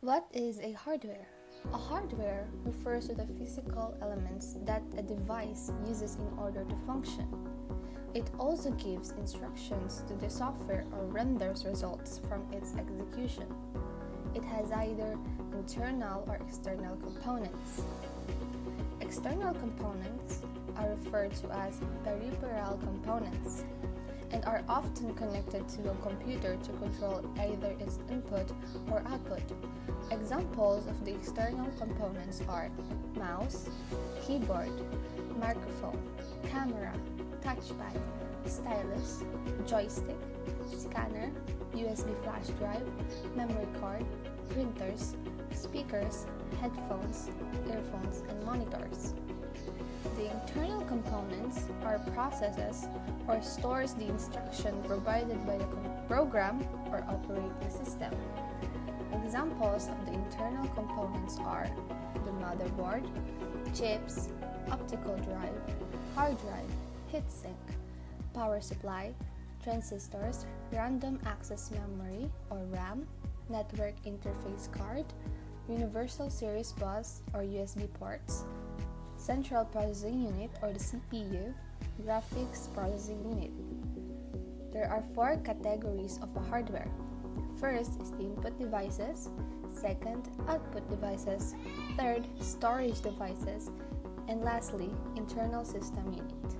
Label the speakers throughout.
Speaker 1: What is a hardware? A hardware refers to the physical elements that a device uses in order to function. It also gives instructions to the software or renders results from its execution. It has either internal or external components. External components are referred to as peripheral components and are often connected to a computer to control either its input or output. Examples of the external components are mouse, keyboard, microphone, camera, touchpad, stylus, joystick, scanner, USB flash drive, memory card, printers, speakers, headphones, earphones, and monitors. The internal components are processes or stores the instruction provided by the program or operating system. Examples of the internal components are the motherboard, chips, optical drive, hard drive, heatsink, power supply, transistors, random access memory or RAM, network interface card, universal series bus or USB ports, central processing unit or the CPU, graphics processing unit. There are 4 categories of a hardware. First is the input devices, second, output devices, third, storage devices, and lastly, internal system unit.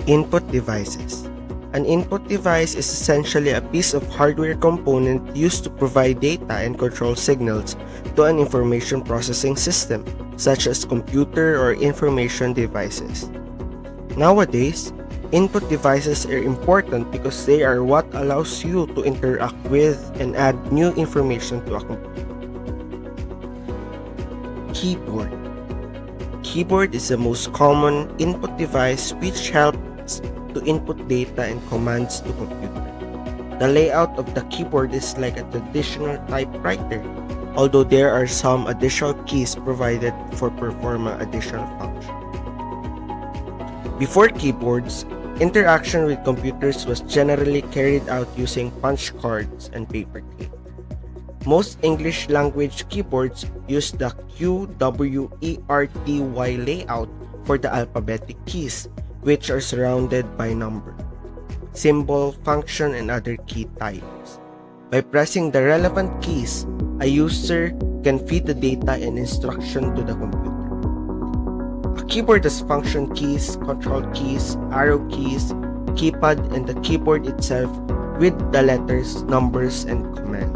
Speaker 2: Input devices. An input device is essentially a piece of hardware component used to provide data and control signals to an information processing system, such as computer or information devices. Nowadays, input devices are important because they are what allows you to interact with and add new information to a computer. Keyboard. Keyboard is the most common input device which helps to input data and commands to computer. The layout of the keyboard is like a traditional typewriter, although there are some additional keys provided for performing additional functions. Before keyboards, interaction with computers was generally carried out using punch cards and paper tape. Most English language keyboards use the QWERTY layout for the alphabetic keys, which are surrounded by number, symbol, function, and other key types. By pressing the relevant keys, a user can feed the data and instruction to the computer. A keyboard has function keys, control keys, arrow keys, keypad, and the keyboard itself with the letters, numbers, and commands.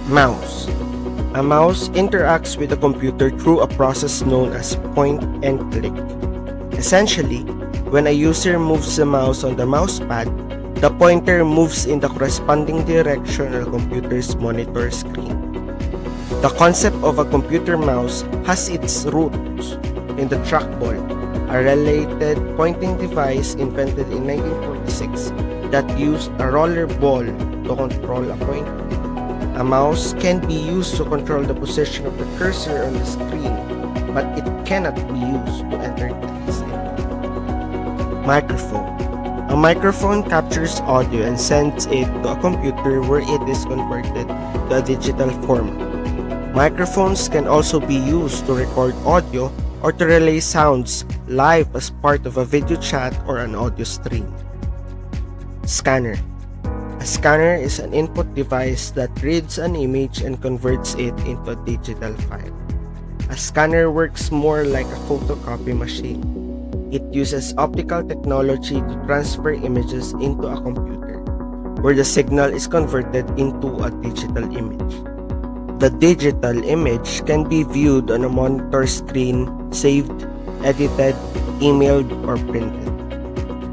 Speaker 2: Mouse. A mouse interacts with the computer through a process known as point and click. Essentially, when a user moves the mouse on the mousepad, the pointer moves in the corresponding direction on the computer's monitor screen. The concept of a computer mouse has its roots in the trackball, a related pointing device invented in 1946 that used a roller ball to control a pointer. A mouse can be used to control the position of the cursor on the screen, but it cannot be used to enter text. Microphone. A microphone captures audio and sends it to a computer where it is converted to a digital format. Microphones can also be used to record audio or to relay sounds live as part of a video chat or an audio stream. Scanner. A scanner is an input device that reads an image and converts it into a digital file. A scanner works more like a photocopy machine. It uses optical technology to transfer images into a computer, where the signal is converted into a digital image. The digital image can be viewed on a monitor screen, saved, edited, emailed, or printed.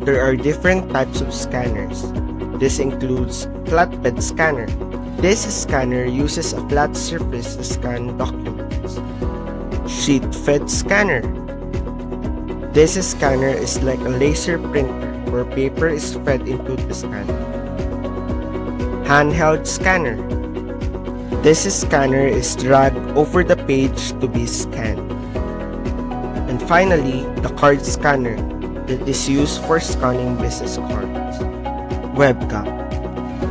Speaker 2: There are different types of scanners. This includes flatbed scanner. This scanner uses a flat surface to scan documents. Sheet-fed scanner. This scanner is like a laser printer where paper is fed into the scanner. Handheld scanner. This scanner is dragged over the page to be scanned. And finally, the card scanner that is used for scanning business cards. Webcam.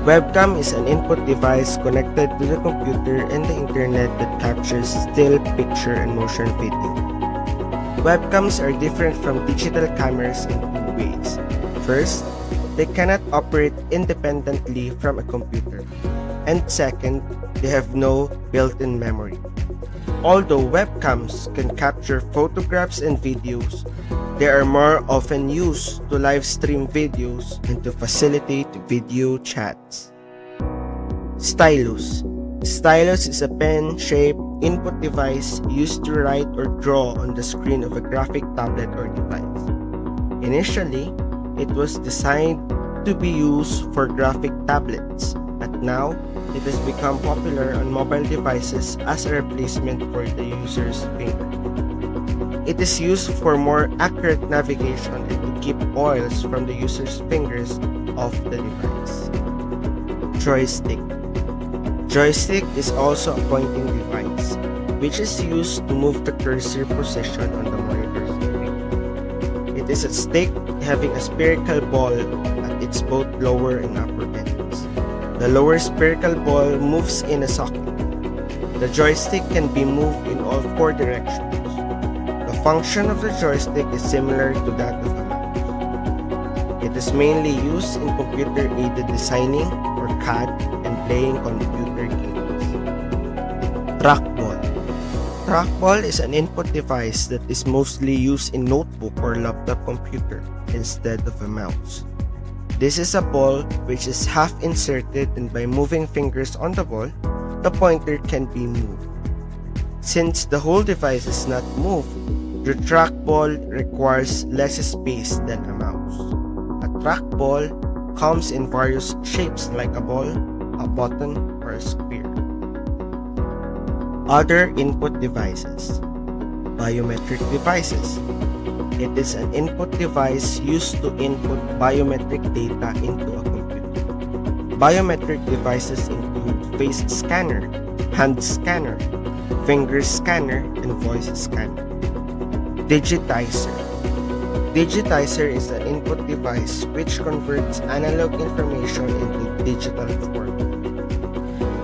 Speaker 2: Webcam is an input device connected to the computer and the internet that captures still, picture, and motion video. Webcams are different from digital cameras in two ways. First, they cannot operate independently from a computer. And second, they have no built-in memory. Although webcams can capture photographs and videos, they are more often used to live stream videos and to facilitate video chats. Stylus. Stylus is a pen-shaped input device used to write or draw on the screen of a graphic tablet or device. Initially, it was designed to be used for graphic tablets, but now it has become popular on mobile devices as a replacement for the user's finger. It is used for more accurate navigation and to keep oils from the user's fingers off the device. Joystick. Joystick is also a pointing device, which is used to move the cursor position on the monitor screen. It is a stick having a spherical ball at its both lower and upper ends. The lower spherical ball moves in a socket. The joystick can be moved in all four directions. The function of the joystick is similar to that of a mouse. It is mainly used in computer-aided designing or CAD and playing computer games. Trackball. Trackball is an input device that is mostly used in notebook or laptop computer instead of a mouse. This is a ball which is half inserted, and by moving fingers on the ball, the pointer can be moved. Since the whole device is not moved, the trackball requires less space than a mouse. A trackball comes in various shapes like a ball, a button, or a square. Other input devices. Biometric devices. It is an input device used to input biometric data into a computer. Biometric devices include face scanner, hand scanner, finger scanner, and voice scanner. Digitizer. Digitizer is an input device which converts analog information into digital form.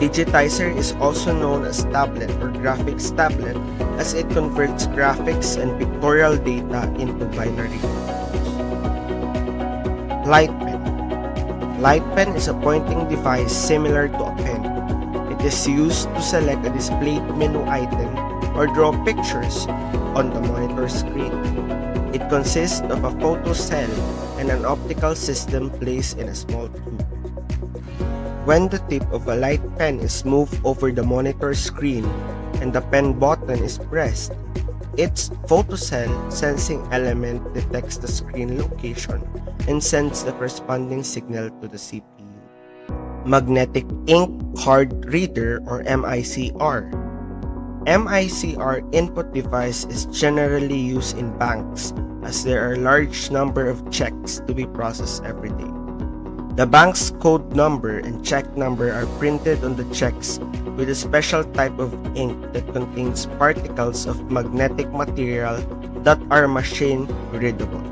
Speaker 2: Digitizer is also known as tablet or graphics tablet, as it converts graphics and pictorial data into binary forms. Light pen. Light pen is a pointing device similar to a pen. It is used to select a displayed menu item or draw pictures on the monitor screen. It consists of a photo cell and an optical system placed in a small tube. When the tip of a light pen is moved over the monitor screen and the pen button is pressed, its photocell sensing element detects the screen location and sends the corresponding signal to the CPU. Magnetic Ink Card Reader or MICR. MICR input device is generally used in banks as there are a large number of checks to be processed every day. The bank's code number and check number are printed on the checks with a special type of ink that contains particles of magnetic material that are machine readable.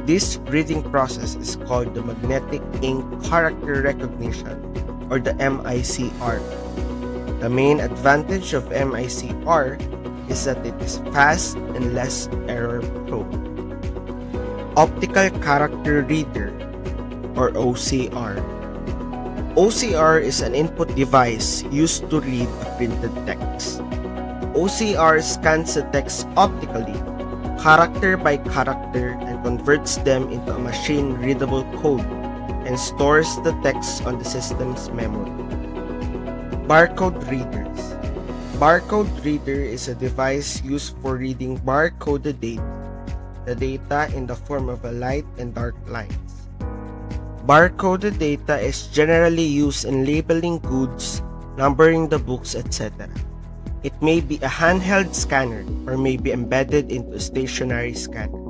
Speaker 2: This reading process is called the magnetic ink character recognition or the MICR. The main advantage of MICR is that it is fast and less error prone. Optical character reader or OCR. OCR is an input device used to read a printed text. OCR scans the text optically, character by character, and converts them into a machine-readable code and stores the text on the system's memory. Barcode readers. Barcode reader is a device used for reading barcoded data, the data in the form of a light and dark lines. Barcoded data is generally used in labeling goods, numbering the books, etc. It may be a handheld scanner or may be embedded into a stationary scanner.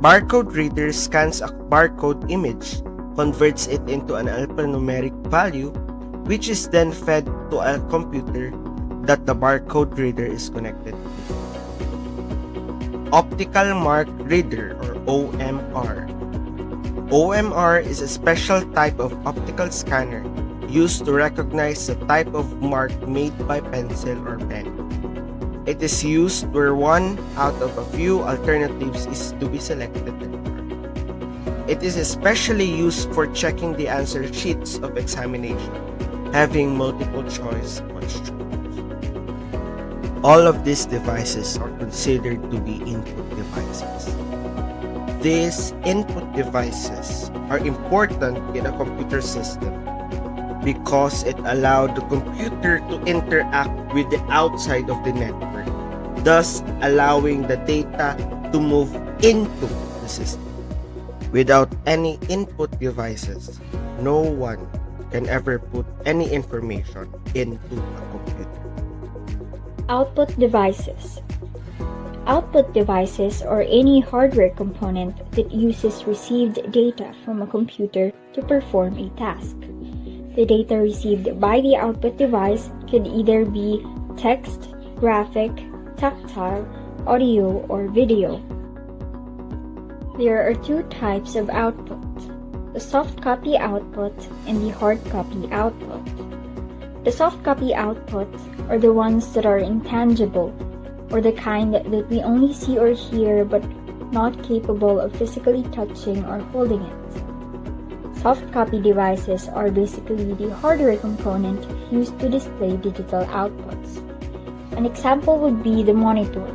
Speaker 2: Barcode reader scans a barcode image, converts it into an alphanumeric value, which is then fed to a computer that the barcode reader is connected to. Optical Mark Reader or OMR. OMR is a special type of optical scanner used to recognize the type of mark made by pencil or pen. It is used where one out of a few alternatives is to be selected. It is especially used for checking the answer sheets of examination, having multiple choice questions. All of these devices are considered to be input devices. These input devices are important in a computer system because it allowed the computer to interact with the outside of the network, thus allowing the data to move into the system. Without any input devices, no one can ever put any information into a computer.
Speaker 3: Output devices. Output devices are any hardware component that uses received data from a computer to perform a task. The data received by the output device could either be text, graphic, tactile, audio, or video. There are two types of output: the soft copy output and the hard copy output. The soft copy output are the ones that are intangible, or the kind that we only see or hear but not capable of physically touching or holding it. Soft copy devices are basically the hardware component used to display digital outputs. An example would be the monitor.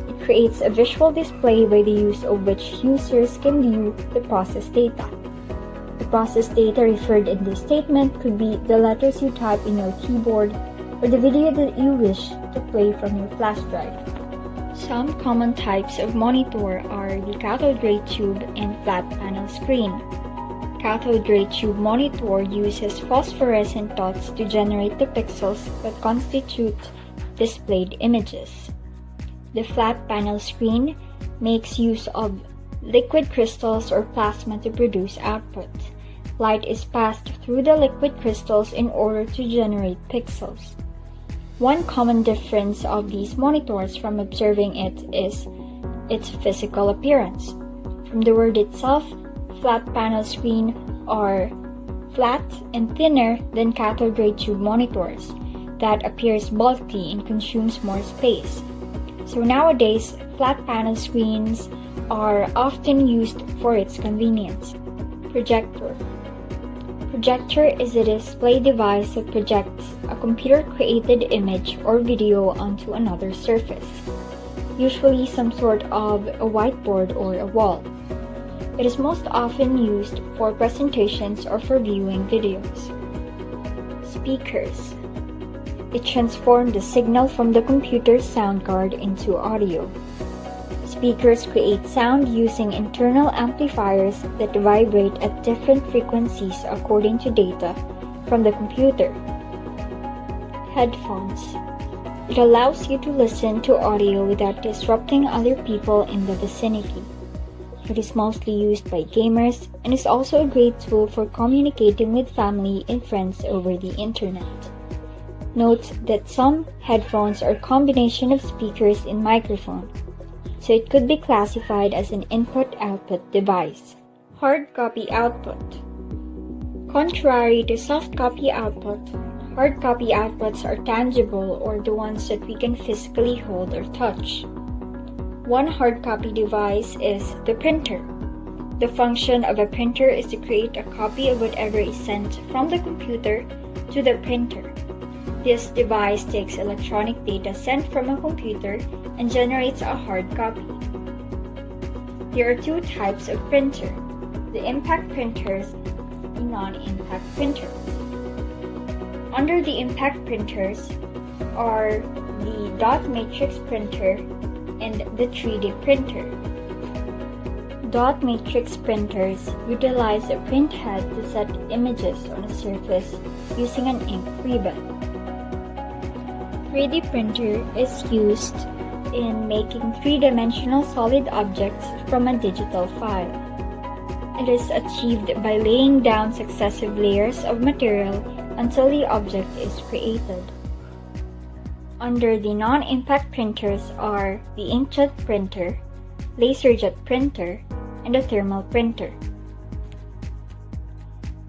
Speaker 3: It creates a visual display by the use of which users can view the processed data. The processed data referred in this statement could be the letters you type in your keyboard or the video that you wish to play from your flash drive. Some common types of monitor are the cathode ray tube and flat panel screen. Cathode ray tube monitor uses phosphorescent dots to generate the pixels that constitute displayed images. The flat panel screen makes use of liquid crystals or plasma to produce output. Light is passed through the liquid crystals in order to generate pixels. One common difference of these monitors from observing it is its physical appearance. From the word itself, flat panel screen are flat and thinner than cathode ray tube monitors that appears bulky and consumes more space. So nowadays, flat panel screens are often used for its convenience. Projector. Projector is a display device that projects a computer-created image or video onto another surface, usually some sort of a whiteboard or a wall. It is most often used for presentations or for viewing videos. Speakers. It transforms the signal from the computer's sound card into audio. Speakers create sound using internal amplifiers that vibrate at different frequencies according to data from the computer. Headphones. It allows you to listen to audio without disrupting other people in the vicinity. It is mostly used by gamers and is also a great tool for communicating with family and friends over the internet. Note that some headphones are a combination of speakers and microphone, so it could be classified as an input-output device. Hard copy output. Contrary to soft copy output, hard copy outputs are tangible or the ones that we can physically hold or touch. One hard copy device is the printer. The function of a printer is to create a copy of whatever is sent from the computer to the printer. This device takes electronic data sent from a computer and generates a hard copy. There are two types of printer: the impact printers and the non-impact printers. Under the impact printers are the dot matrix printer and the 3D printer. Dot matrix printers utilize a print head to set images on a surface using an ink ribbon. 3D printer is used in making three-dimensional solid objects from a digital file. It is achieved by laying down successive layers of material until the object is created. Under the non-impact printers are the inkjet printer, laserjet printer, and a thermal printer.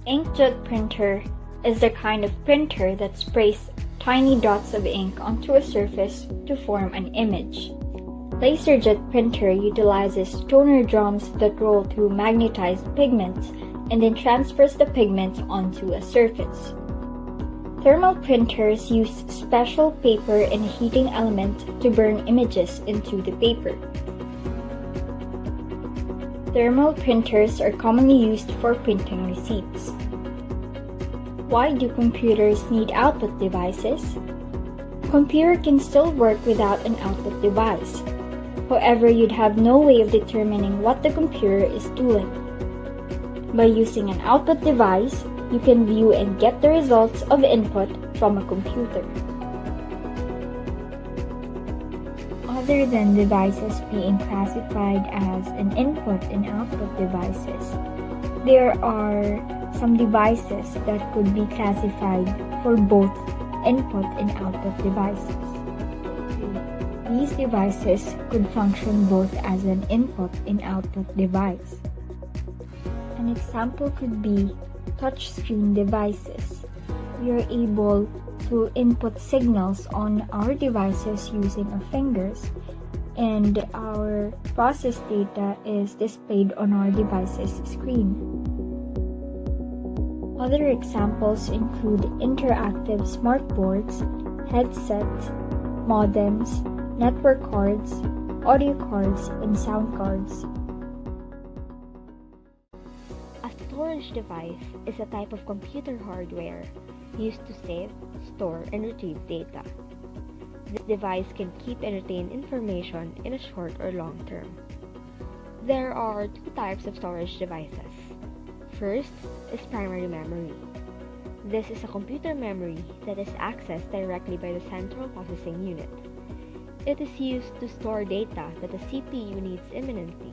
Speaker 3: Inkjet printer is the kind of printer that sprays tiny dots of ink onto a surface to form an image. Laserjet printer utilizes toner drums that roll through magnetized pigments and then transfers the pigments onto a surface. Thermal printers use special paper and a heating element to burn images into the paper. Thermal printers are commonly used for printing receipts. Why do computers need output devices? A computer can still work without an output device. However, you'd have no way of determining what the computer is doing. By using an output device, you can view and get the results of input from a computer. Other than devices being classified as an input and output devices, there are some devices that could be classified for both input and output devices. These devices could function both as an input and output device. An example could be touchscreen devices. We are able to input signals on our devices using our fingers, and our processed data is displayed on our device's screen. Other examples include interactive smartboards, headsets, modems, network cards, audio cards, and sound cards.
Speaker 4: A storage device is a type of computer hardware used to save, store, and retrieve data. This device can keep and retain information in a short or long term. There are two types of storage devices. First is primary memory. This is a computer memory that is accessed directly by the central processing unit. It is used to store data that the CPU needs imminently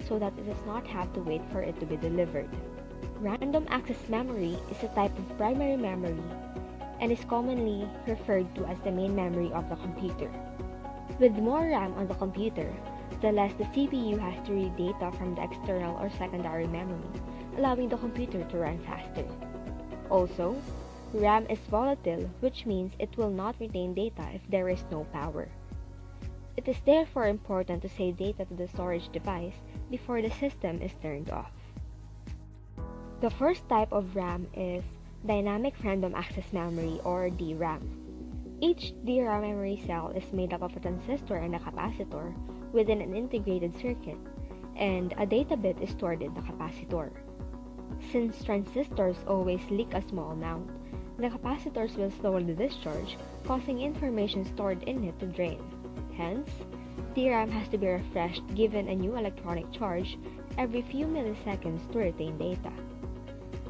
Speaker 4: so that it does not have to wait for it to be delivered. Random access memory is a type of primary memory and is commonly referred to as the main memory of the computer. With more RAM on the computer, the less the CPU has to read data from the external or secondary memory, allowing the computer to run faster. Also, RAM is volatile, which means it will not retain data if there is no power. It is therefore important to save data to the storage device before the system is turned off. The first type of RAM is Dynamic Random Access Memory, or DRAM. Each DRAM memory cell is made up of a transistor and a capacitor within an integrated circuit, and a data bit is stored in the capacitor. Since transistors always leak a small amount, the capacitors will slowly discharge, causing information stored in it to drain. Hence, DRAM has to be refreshed given a new electronic charge every few milliseconds to retain data.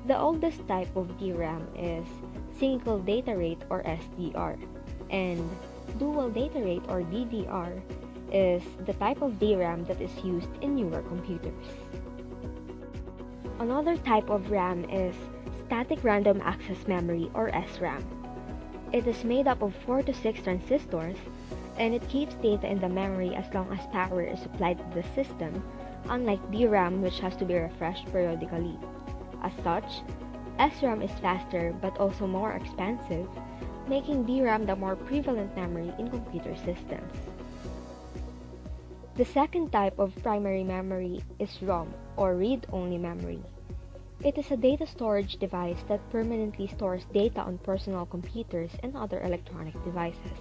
Speaker 4: The oldest type of DRAM is Single Data Rate, or SDR, and Dual Data Rate, or DDR, is the type of DRAM that is used in newer computers. Another type of RAM is Static Random Access Memory, or SRAM. It is made up of 4 to 6 transistors, and it keeps data in the memory as long as power is supplied to the system, unlike DRAM, which has to be refreshed periodically. As such, SRAM is faster but also more expensive, making DRAM the more prevalent memory in computer systems. The second type of primary memory is ROM, or read-only memory. It is a data storage device that permanently stores data on personal computers and other electronic devices.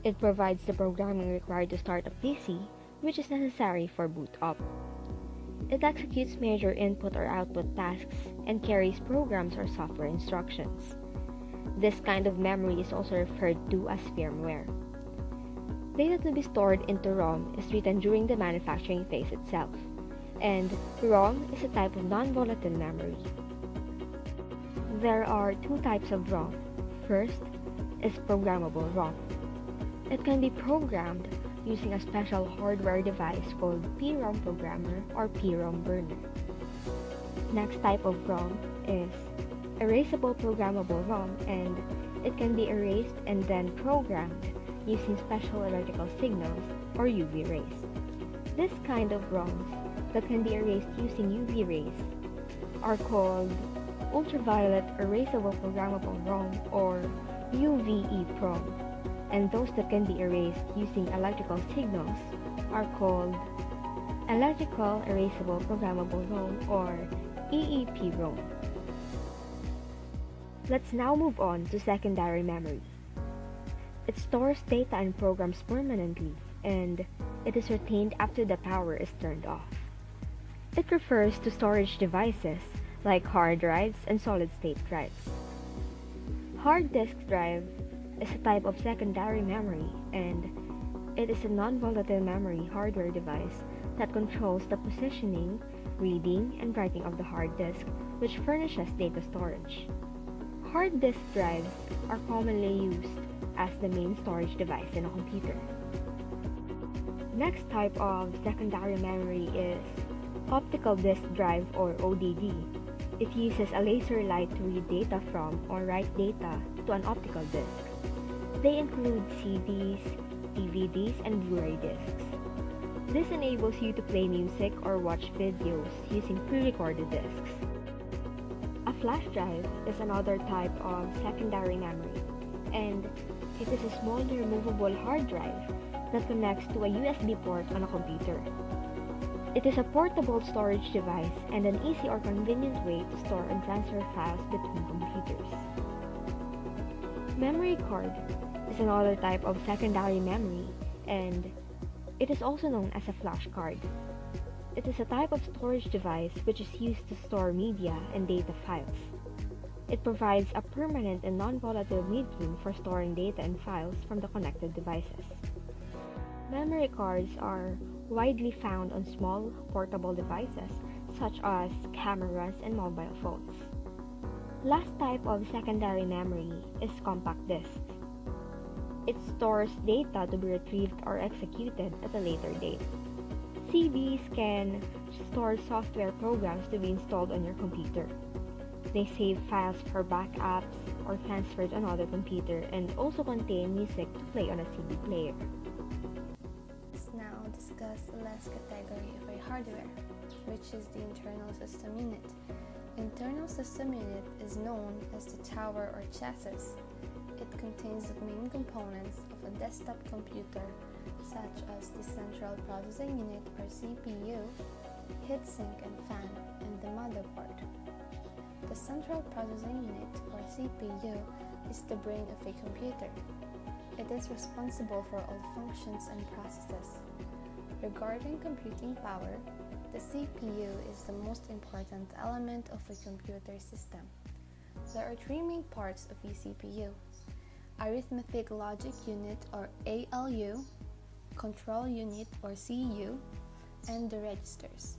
Speaker 4: It provides the programming required to start a PC, which is necessary for boot up. It executes major input or output tasks and carries programs or software instructions. This kind of memory is also referred to as firmware. Data to be stored into ROM is written during the manufacturing phase itself, and ROM is a type of non-volatile memory. There are two types of ROM. First is programmable ROM. It can be programmed using a special hardware device called PROM programmer or PROM burner. Next type of ROM is erasable programmable ROM, and it can be erased and then programmed using special electrical signals or UV rays. This kind of ROMs that can be erased using UV rays are called ultraviolet erasable programmable ROM or UV-EEPROM, and those that can be erased using electrical signals are called electrical erasable programmable ROM or EEPROM. Let's now move on to secondary memory. It stores data and programs permanently, and it is retained after the power is turned off. It refers to storage devices like hard drives and solid-state drives. Hard disk drive is a type of secondary memory, and it is a non-volatile memory hardware device that controls the positioning, reading, and writing of the hard disk, which furnishes data storage. Hard disk drives are commonly used as the main storage device in a computer. Next type of secondary memory is optical disk drive or ODD. It uses a laser light to read data from or write data to an optical disk. They include CDs, DVDs, and Blu-ray discs. This enables you to play music or watch videos using pre-recorded discs. A flash drive is another type of secondary memory, and it is a small removable hard drive that connects to a USB port on a computer. It is a portable storage device and an easy or convenient way to store and transfer files between computers. Memory card is another type of secondary memory, and it is also known as a flash card. It is a type of storage device which is used to store media and data files. It provides a permanent and non-volatile medium for storing data and files from the connected devices. Memory cards are widely found on small, portable devices such as cameras and mobile phones. Last type of secondary memory is compact disc. It stores data to be retrieved or executed at a later date. CDs can store software programs to be installed on your computer. They save files for backups or transfer to another computer and also contain music to play on a CD player.
Speaker 1: Let's now discuss the last category of a hardware, which is the internal system unit. Internal system unit is known as the tower or chassis. It contains the main components of a desktop computer, such as the central processing unit or CPU, heatsink and fan, and the motherboard. The central processing unit or CPU is the brain of a computer. It is responsible for all functions and processes. Regarding computing power, the CPU is the most important element of a computer system. There are three main parts of a CPU: arithmetic logic unit or ALU, control unit or CU, and the registers.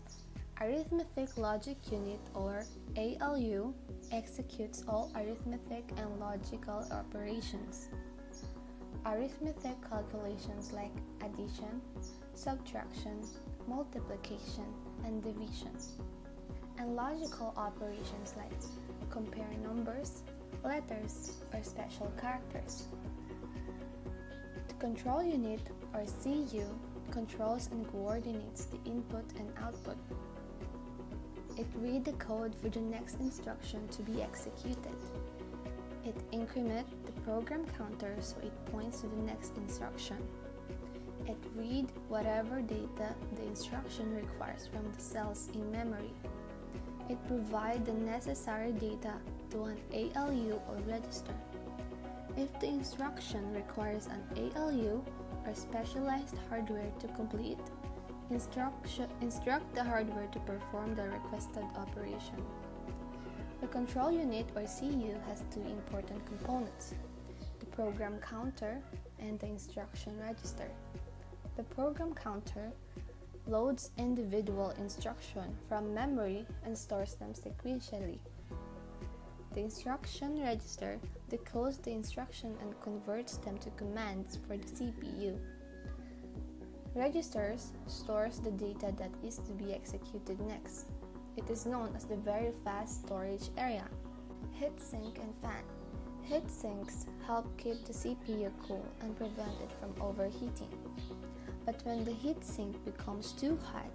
Speaker 1: Arithmetic logic unit or ALU executes all arithmetic and logical operations. Arithmetic calculations like addition, subtraction, multiplication, and division. And logical operations like compare numbers, letters, or special characters. The control unit or CU controls and coordinates the input and output. It reads the code for the next instruction to be executed. It increments the program counter so it points to the next instruction. It reads whatever data the instruction requires from the cells in memory. It provides the necessary data to an ALU or register. If the instruction requires an ALU or specialized hardware to complete, instruct the hardware to perform the requested operation. The control unit or CU has two important components: the program counter and the instruction register. The program counter loads individual instructions from memory and stores them sequentially. The instruction register decodes the instruction and converts them to commands for the CPU. Registers stores the data that is to be executed next. It is known as the very fast storage area. Heatsink and fan. Heatsinks help keep the CPU cool and prevent it from overheating. But when the heatsink becomes too hot,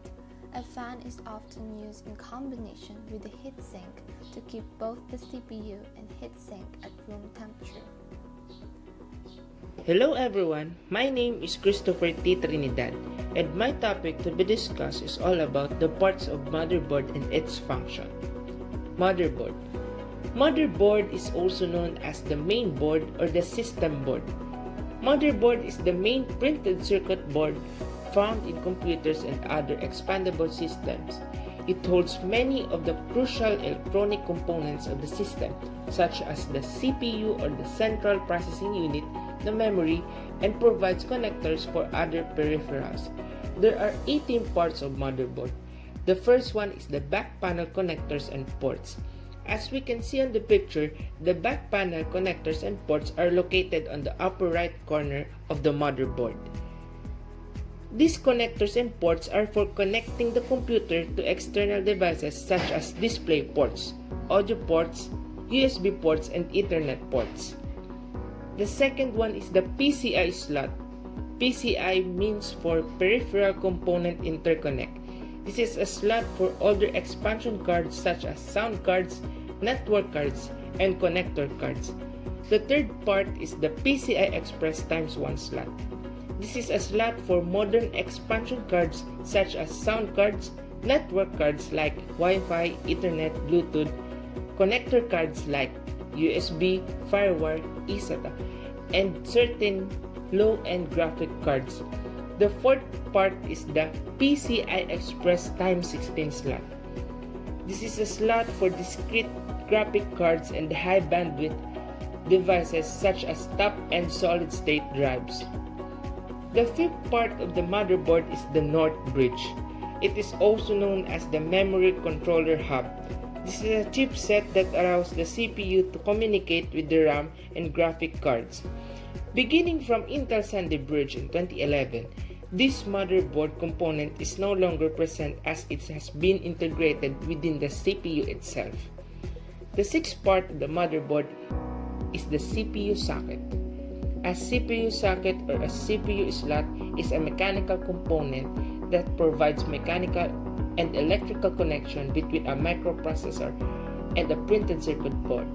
Speaker 1: A fan is often used in combination with the heatsink to keep both the CPU and heatsink at room temperature.
Speaker 5: Hello everyone, my name is Christopher T. Trinidad, and my topic to be discussed is all about the parts of motherboard and its function. Motherboard. Motherboard is also known as the main board or the system board. Motherboard is the main printed circuit board found in computers and other expandable systems. It holds many of the crucial electronic components of the system, such as the CPU or the central processing unit, the memory, and provides connectors for other peripherals. There are 18 parts of motherboard. The first one is the back panel connectors and ports. As we can see on the picture, the back panel connectors and ports are located on the upper right corner of the motherboard. These connectors and ports are for connecting the computer to external devices such as display ports, audio ports, USB ports, and Ethernet ports. The second one is the PCI slot. PCI means for Peripheral Component Interconnect. This is a slot for older expansion cards such as sound cards, network cards, and connector cards. The third part is the PCI Express ×1 slot. This is a slot for modern expansion cards such as sound cards, network cards like Wi-Fi, Ethernet, Bluetooth, connector cards like USB, Firewire, eSATA, and certain low-end graphic cards. The fourth part is the PCI Express ×16 slot. This is a slot for discrete graphic cards and high bandwidth devices such as top-end solid-state drives. The fifth part of the motherboard is the Norte bridge. It is also known as the memory controller hub. This is a chipset that allows the CPU to communicate with the RAM and graphic cards. Beginning from Intel Sandy Bridge in 2011, this motherboard component is no longer present as it has been integrated within the CPU itself. The sixth part of the motherboard is the CPU socket. A CPU socket or a CPU slot is a mechanical component that provides mechanical and electrical connection between a microprocessor and a printed circuit board.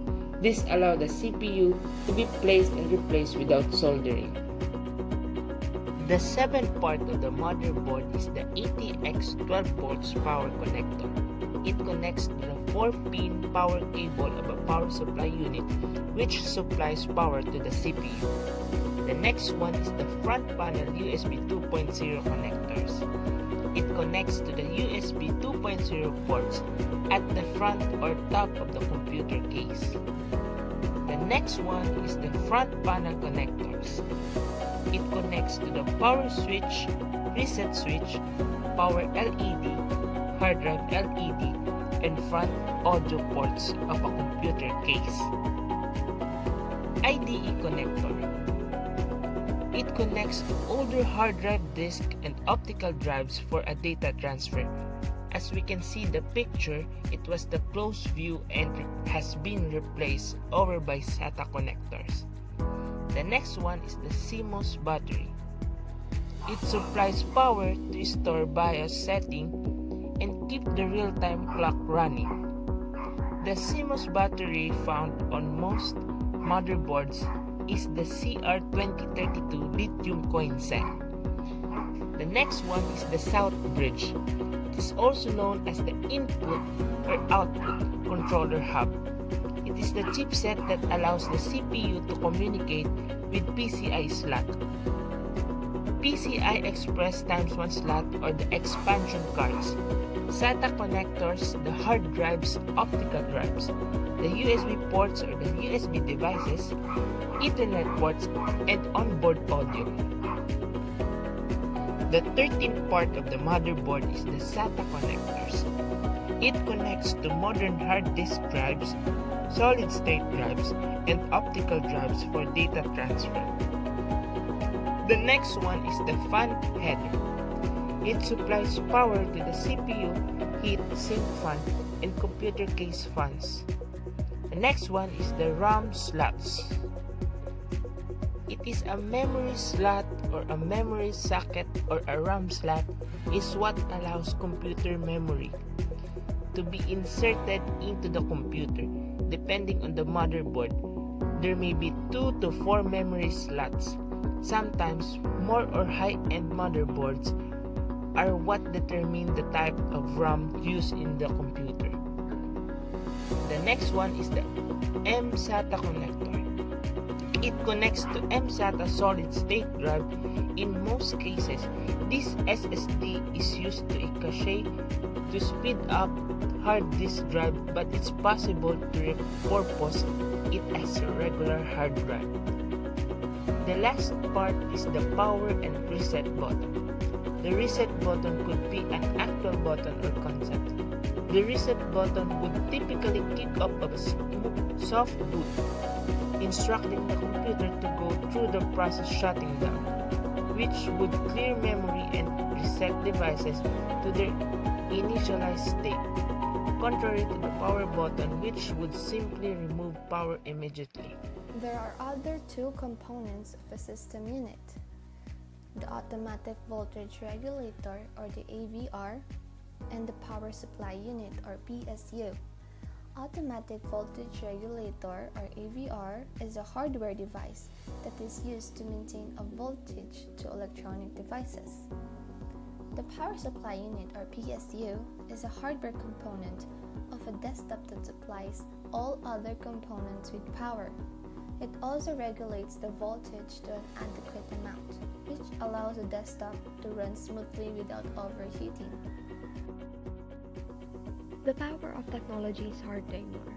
Speaker 5: This allows the CPU to be placed and replaced without soldering. The seventh part of the motherboard is the ATX 12 volts power connector. It connects to the 4-pin power cable of a power supply unit which supplies power to the CPU. The next one is the front panel USB 2.0 connectors. It connects to the USB 2.0 ports at the front or top of the computer case. The next one is the front panel connectors. It connects to the power switch, reset switch, power LED, hard drive LED, and front audio ports of a computer case. IDE connector. It connects to older hard drive disk and optical drives for a data transfer. As we can see the picture, it was the close view and has been replaced over by SATA connectors. The next one is the CMOS battery. It supplies power to store BIOS setting and keep the real-time clock running. The CMOS battery found on most motherboards is the CR2032 lithium coin cell. The next one is the South bridge. It is also known as the input or output controller hub. It is the chipset that allows the CPU to communicate with PCI slot, PCI Express ×1 slot or the expansion cards, SATA connectors, the hard drives, optical drives, the USB ports or the USB devices, Ethernet ports, and onboard audio. The 13th part of the motherboard is the SATA connectors. It connects to modern hard disk drives, solid-state drives, and optical drives for data transfer. The next one is the fan header. It supplies power to the CPU, heat sink fan, and computer case fans. The next one is the RAM slots. It is a memory slot or a memory socket or a RAM slot is what allows computer memory to be inserted into the computer. Depending on the motherboard, there may be 2 to 4 memory slots. Sometimes more or high-end motherboards are what determine the type of RAM used in the computer. The next one is the mSATA connector. It connects to mSATA solid-state drive. In most cases, this SSD is used to a cache to speed up hard disk drive, but it's possible to repurpose it as a regular hard drive. The last part is the power and reset button. The reset button could be an actual button or concept. The reset button would typically kick off a soft boot, instructing the computer to go through the process shutting down, which would clear memory and reset devices to their initialized state, contrary to the power button, which would simply remove power immediately.
Speaker 1: There are other two components of a system unit: the automatic voltage regulator or the AVR and the power supply unit or PSU. Automatic voltage regulator or AVR is a hardware device that is used to maintain a voltage to electronic devices. The power supply unit or PSU is a hardware component of a desktop that supplies all other components with power. It also regulates the voltage to an adequate amount, which allows the desktop to run smoothly without overheating.
Speaker 4: The power of technology is hard to ignore.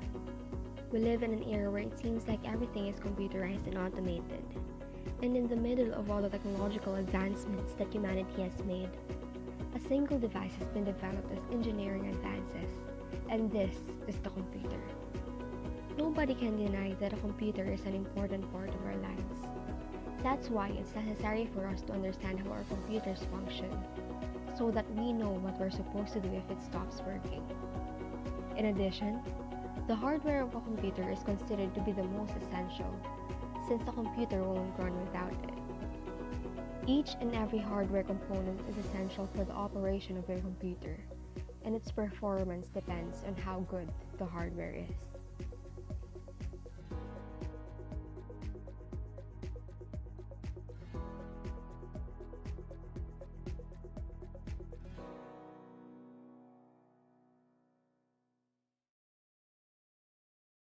Speaker 4: We live in an era where it seems like everything is computerized and automated. And in the middle of all the technological advancements that humanity has made, a single device has been developed as engineering advances, and this is the computer. Nobody can deny that a computer is an important part of our lives. That's why it's necessary for us to understand how our computers function, so that we know what we're supposed to do if it stops working. In addition, the hardware of a computer is considered to be the most essential, since the computer won't run without it. Each and every hardware component is essential for the operation of your computer, and its performance depends on how good the hardware is.